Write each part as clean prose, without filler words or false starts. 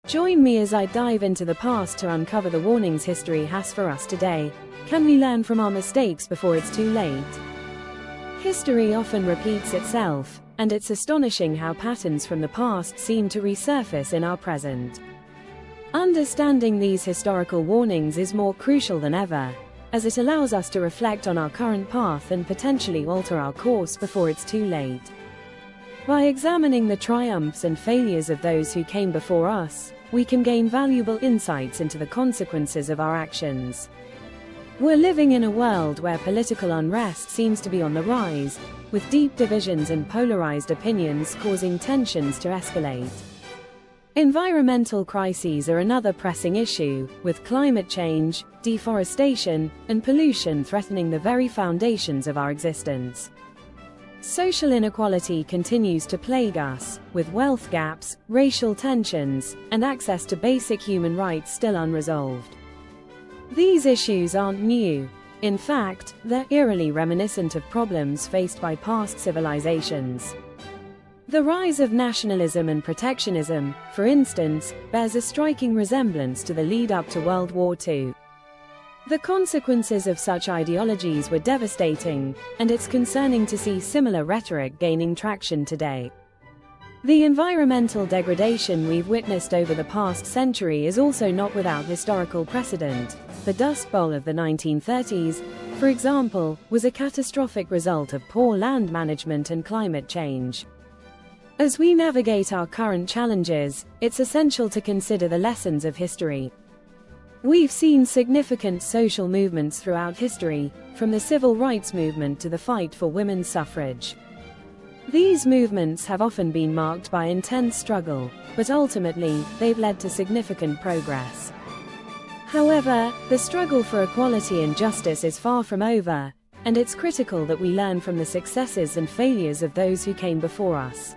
Join me as I dive into the past to uncover the warnings history has for us today. Can we learn from our mistakes before it's too late? History often repeats itself, and it's astonishing how patterns from the past seem to resurface in our present. Understanding these historical warnings is more crucial than ever, as it allows us to reflect on our current path and potentially alter our course before it's too late. By examining the triumphs and failures of those who came before us, we can gain valuable insights into the consequences of our actions. We're living in a world where political unrest seems to be on the rise, with deep divisions and polarized opinions causing tensions to escalate. Environmental crises are another pressing issue, with climate change, deforestation, and pollution threatening the very foundations of our existence. Social inequality continues to plague us, with wealth gaps, racial tensions, and access to basic human rights still unresolved. These issues aren't new. In fact, they're eerily reminiscent of problems faced by past civilizations. The rise of nationalism and protectionism, for instance, bears a striking resemblance to the lead-up to World War II. The consequences of such ideologies were devastating, and it's concerning to see similar rhetoric gaining traction today. The environmental degradation we've witnessed over the past century is also not without historical precedent. The Dust Bowl of the 1930s, for example, was a catastrophic result of poor land management and climate change. As we navigate our current challenges, it's essential to consider the lessons of history. We've seen significant social movements throughout history, from the civil rights movement to the fight for women's suffrage. These movements have often been marked by intense struggle, but ultimately, they've led to significant progress. However, the struggle for equality and justice is far from over, and it's critical that we learn from the successes and failures of those who came before us.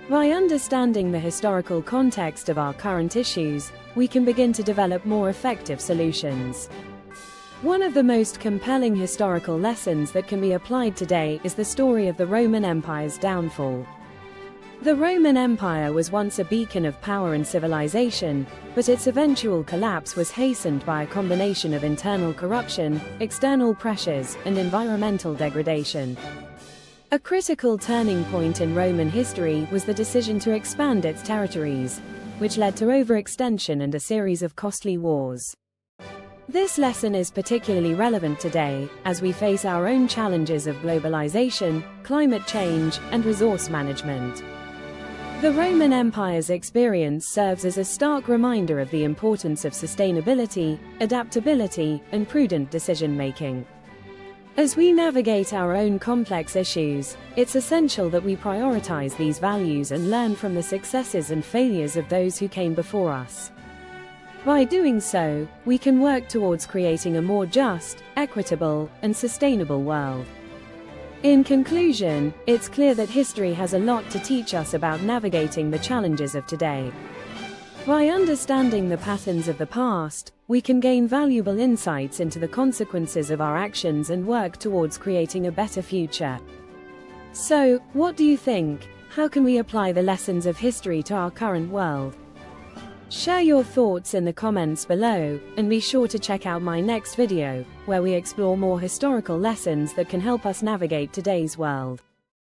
By understanding the historical context of our current issues, we can begin to develop more effective solutions. One of the most compelling historical lessons that can be applied today is the story of the Roman Empire's downfall. The Roman Empire was once a beacon of power and civilization, but its eventual collapse was hastened by a combination of internal corruption, external pressures, and environmental degradation. A critical turning point in Roman history was the decision to expand its territories, which led to overextension and a series of costly wars. This lesson is particularly relevant today, as we face our own challenges of globalization, climate change, and resource management. The Roman Empire's experience serves as a stark reminder of the importance of sustainability, adaptability, and prudent decision-making. As we navigate our own complex issues, it's essential that we prioritize these values and learn from the successes and failures of those who came before us. By doing so, we can work towards creating a more just, equitable, and sustainable world. In conclusion, it's clear that history has a lot to teach us about navigating the challenges of today. By understanding the patterns of the past, we can gain valuable insights into the consequences of our actions and work towards creating a better future. So, what do you think? How can we apply the lessons of history to our current world? Share your thoughts in the comments below, and be sure to check out my next video, where we explore more historical lessons that can help us navigate today's world.